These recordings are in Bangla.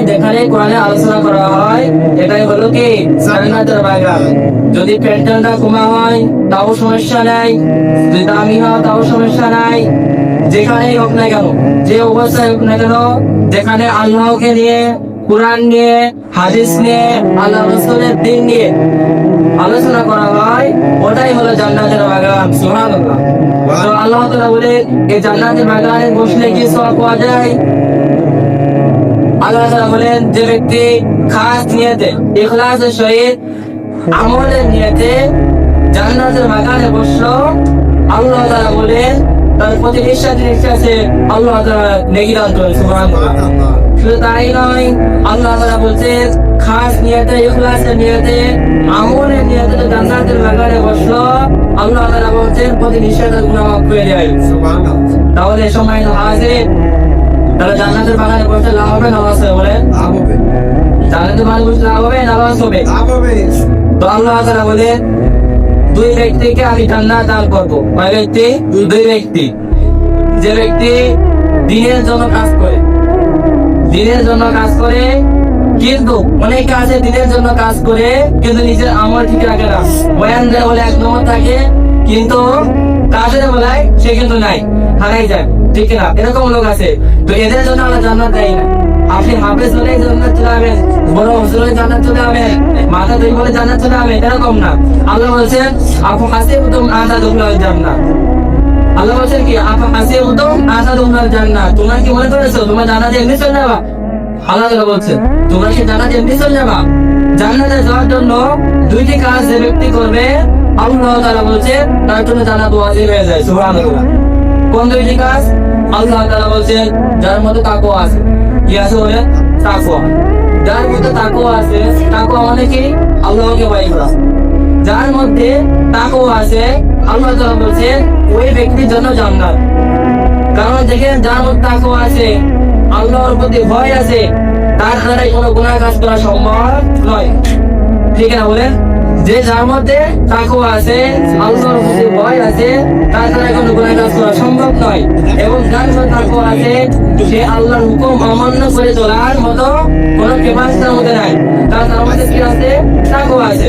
যেখানে কোরআনে আলোচনা করা হয় এটাই হলো কি জান্নাতের বাগান। যদি প্যান্ডেলটা কমা হয় তাও সমস্যা নাই, যদি দামি হয় তাও সমস্যা নাই। যেখানেই হোক না কেন, যে অবস্থায় হোক না কেন, যেখানে আল্লাহকে নিয়ে, কোরআন নিয়ে, হাদিস নিয়ে, আল্লাহ রাসূলের দ্বীন নিয়ে আলোচনা করা হয়, ওটাই হলো জান্নাতের বাগান। সুবহানাল্লাহ। তো আল্লাহ তাআলা বলে এই জান্নাতের বাগানে বসলে কি সওয়াব পাওয়া যায়? আল্লাহ তাআলা বলেন, যে ব্যক্তি খাস নিয়তে, ইখলাসের সহিত, আমলের নিয়তে জান্নাতের বাগানে বসলো, আল্লাহ তাআলা বলেন তার প্রতি নিঃশ্বাসে আল্লাহ তাআলা নেকি দান করেন। সুবহানাল্লাহ। শুধু তাই নয়, আল্লাহ তাআলা বলছেন খাস নিয়তে, ইখলাসের নিয়তে, আমলের নিয়তে জান্নাতের বাগানে বসলো, আল্লাহ তাআলা বলছেন প্রতি নিঃশ্বাসে গুনাহ মাফ করে দেয়। সুবহানাল্লাহ। তাহলে সময় হাজির, তাহলে জান্নাতের বাগানে বসে লাভ হবে না লস হবে? বলেন লাভ হবে। জান্নাতের বাগানে বসে লাভ হবে না লস হবে? লাভ হবে। তো আল্লাহ তাআলা বলেন দুই ব্যক্তিকে আমি জান্নাত দান করব। কয় ব্যক্তি? দুই ব্যক্তি। যে ব্যক্তি দ্বীনের জন্য কাজ করে, দ্বীনের জন্য কাজ করে, কিন্তু অনেকে আছে দ্বীনের জন্য কাজ করে কিন্তু নিজের আমল ঠিক রাখে না। বয়ান দেয় বলে এক নম্বর থাকে, কিন্তু কাজের বেলায় সে কিন্তু নাই, হারাই যায়, ঠিক না? এরকম লোক আছে। তো এদের জন্য আল্লাহ জান্নাত দেয় না। আপনি হাফেজ হলে জান্নাত চলে যাবেন, বড় হুজুর হলে জান্নাত চলে যাবেন, মাথা দুই বলে জান্নাত চলে যাবেন, এরকম না। আল্লাহ বলছেন আপু হাসিবতুম আতাদুল জান্নাত। আল্লাহ বলছেন কি আপু হাসিবতুম আতাদুল জান্নাত। তোমরা কি মনে করেছো তোমরা জান্নাতে এমনি চলে যাবা? আল্লাহ তাআলা বলছেন তোমরা কি জান্নাতে এমনি চলে যাবা? জান্নাতে যাওয়ার জন্য দুইটি কাজ যে ব্যক্তি করবে, আল্লাহ তাআলা বলছেন তার জন্য জান্নাত ওয়াজিব হয়ে যায়। সুবহানাল্লাহ। কোন দুইটি কাজ? আল্লাহ তাআলা বলছেন যার মধ্যে তাকওয়া আছে। কি আছে বলে? তাকওয়া। যার মধ্যে তাকওয়া আছে, তাকওয়া মানে কি? আল্লাহকে ভয় করা। যার মধ্যে তাকওয়া আছে, আল্লাহ তাআলা বলছেন ওই ব্যক্তির জন্য জান্নাত। কারণ দেখেন যার মধ্যে তাকওয়া আছে, আল্লাহর প্রতি ভয় আছে, তার দ্বারা কোনো গুনাহ কাজ করা সম্ভব নয়, ঠিক না? বলেন যে যার মধ্যে তাকওয়া আছে, আল্লাহর প্রতি ভয় আছে, তার দ্বারা কোনো গুনাহ কাজ করা সম্ভব নয়। এবং যার মধ্যে তাকওয়া আছে, সে আল্লাহর হুকুম অমান্য করে চলার মতো কোনো ক্যাপাসিটির মধ্যে নাই, তার মধ্যে কি আছে? তাকওয়া আছে।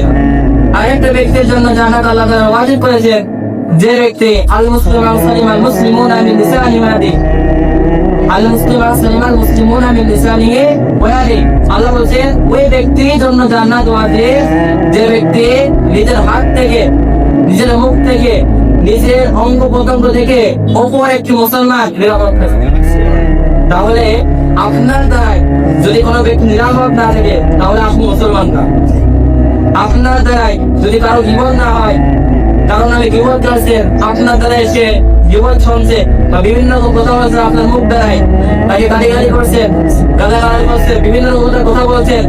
আরেকটা ব্যক্তির জন্য জান্নাত আল্লাহ তাআলা ওয়াজিব করেছেন, যে ব্যক্তি আল মুসলিমান সালিমাল মুসলিমুনা মিন লিসানি ওয়া ইয়াদিহি, আল মুসলিমান সালিমাল মুসলিমুনা মিন লিসানিহি ওয়া ইয়াদিহি। আল্লাহ বলেন ওই ব্যক্তির জন্য জান্নাত ওয়াজিব যে ব্যক্তি নিজের হাত থেকে, নিজের মুখ থেকে, নিজের অঙ্গ প্রত্যঙ্গ থেকে অপর একটি মুসলমান নিরাপদ থাকে। তাহলে আপনার দ্বারাই যদি কোনো ব্যক্তি নিরাপদ না থাকে, তাহলে আপনি মুসলমান না। আপনার দ্বারাই যদি কারো জীবন না হয়, কারণ আমি গীবত করছেন, আপনার দ্বারা এসে গীবত শুনছে বা বিভিন্ন রকম কথা বলছেন আপনার মুখ দ্বারাই, তাকে গালি করছেন, গালাগালি করছেন, বিভিন্ন রকম কথা বলছেন,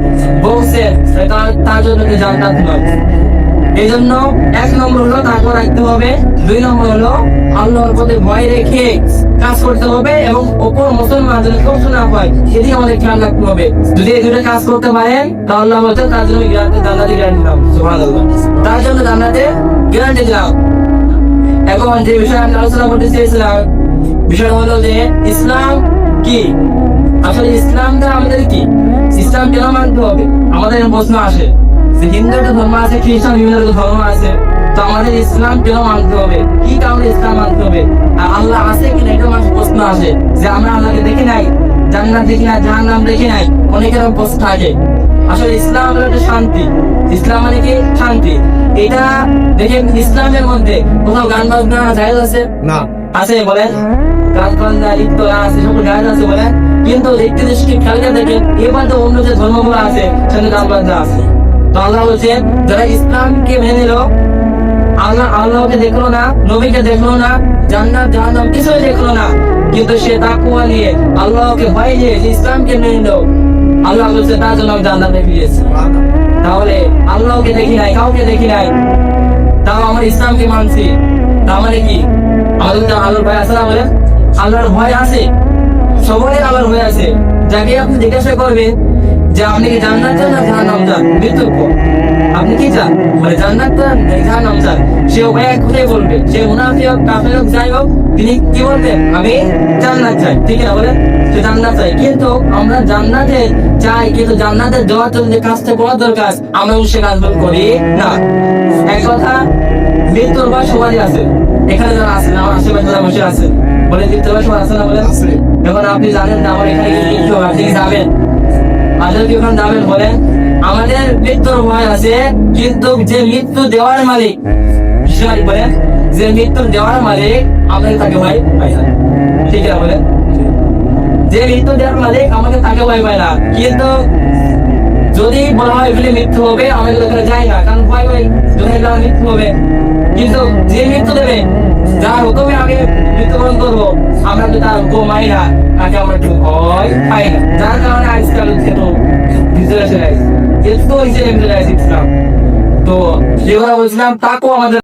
বলছেন, তার জন্য জান্নাত নয়। এই জন্য এক নম্বর হলো তাকওয়া রাখতে হবে, দুই নম্বর হলো আল্লাহর প্রতি ভয় রেখে কাজ করতে হবে এবং অপর মুসলমান যেন কষ্ট না পায় সেদিকে আমাদের খেয়াল রাখতে হবে। যদি এই দুটো কাজ করতে পারেন তাহলে আল্লাহ বলতে তার জন্য জান্নাতে গ্যারান্টি দিলাম। সুবহানাল্লাহ। তার জন্য জান্নাতে গ্যারান্টি দিলাম। এখন যে বিষয়ে আমি আলোচনা করতে চেয়েছিলাম, বিষয় হলো যে ইসলাম কি। আসলে ইসলামটা আমাদের কি, ইসলাম কেন মানতে হবে? আমাদের প্রশ্ন আসে যে হিন্দু একটা ধর্ম আছে, খ্রিস্টান বিভিন্ন ধর্ম আছে, তো আমাদের ইসলাম কেন মানতে হবে, কি কারণে ইসলাম মানতে হবে? আর আল্লাহ আছে কিনা এটা মানুষ প্রশ্ন আসে, যে আমরা আল্লাহকে দেখি নাই, জান্নাত দেখি নাই, জাহান্নাম দেখি নাই, অনেকের প্রশ্ন থাকে। আসলে ইসলাম হলো একটা শান্তি। ইসলাম মানে কি? শান্তি। এটা দেখেন ইসলামের মধ্যে কোথাও গান বাজনা জায়েজ আছে না? আছে বলেন? গান বাজনা লিপ্ত আছে, সকল জায়েজ আছে বলেন? কিন্তু দেখতে দৃষ্টি খেয়ালটা দেখেন এবার তো অন্য যে ধর্মগুলো আছে সেখানে গান বাজনা আছে। তো আল্লাহ বলছেন যারা ইসলামকে মেনে নিল, আল্লাহকে দেখলো না, নবীকে দেখলো না, জান্নাত জাহান্নাম কিছুই দেখলো না, কিন্তু সে তাকওয়া নিয়ে, আল্লাহকে ভয় নিয়ে ইসলামকে মেনে নিল, আল্লাহ বলছে তার জন্য আমি জান্নাত রেখে দিয়েছি। তাহলে আল্লাহকে দেখি নাই, কাউকে দেখি নাই, তাও আমার ইসলামকে মানছি, তার মানে কি আমাদের আল্লাহর ভয় আছে না? বলে আল্লাহর ভয় আছে, সবাই আল্লাহর ভয় আছে। যাকে আপনি জিজ্ঞাসা করবেন যে আপনি কি জান্নাত চান না জাহান্নাম চান, মৃত্যুর পর আপনি কি চান? বলে জান্নাত চান নাকি জাহান্নাম চান? সে উভয় কোথায় বলবে, সে মুনাফিক হোক কাফের হোক যাই হোক, তিনি কি বলবেন? আমি জান্নাত চাই, ঠিক না বলেন? সে জান্নাত চাই, কিন্তু আমরা জান্নাতে চাই, কিন্তু জান্নাতের যাওয়ার জন্য যে কাজটা করা দরকার আমরা সে কাজগুলো করি না। এক কথা, মৃত্যুর বা সবারই আছে, এখানে যারা আছেন আমার আশেপাশে যারা বসে আছেন, বলে মৃত্যুর বা সবার আছে না বলেন? এখন আপনি জানেন না আমার এখানে কি মৃত্যু হবে, আপনি কি যাবেন? আমাদের কি ওখানে যাবেন বলেন? আমাদের মৃত্যুর ভয় আছে, কিন্তু যে মৃত্যু দেওয়ার মালিক, বিষয় বলেন, যে মৃত্যুর দেওয়ার মালিক আমাদের তাকে ভয় পাই না, ঠিক আছে বলেন? যে মৃত্যু দেওয়ার মালিক আমাদের তাকে ভয় পায় না, কিন্তু যদি বলা হয় এখানে মৃত্যু হবে আমাদের ওখানে যাই না, কারণ ভয় পাই যখন মৃত্যু হবে। কিন্তু যে মৃত্যু দেবে, যার হুকুমে আগে মৃত্যুবরণ করবো, আমরা তো তার হুকুম মানি না, তাকে আমরা একটু ভয় পাই না, যার কারণে আজকাল কিন্তু ভিতরে চলে আসে, এত হিসেবে ভিতরে আসে ইসলাম। তো যে কথা বলছিলাম তাকেও আমাদের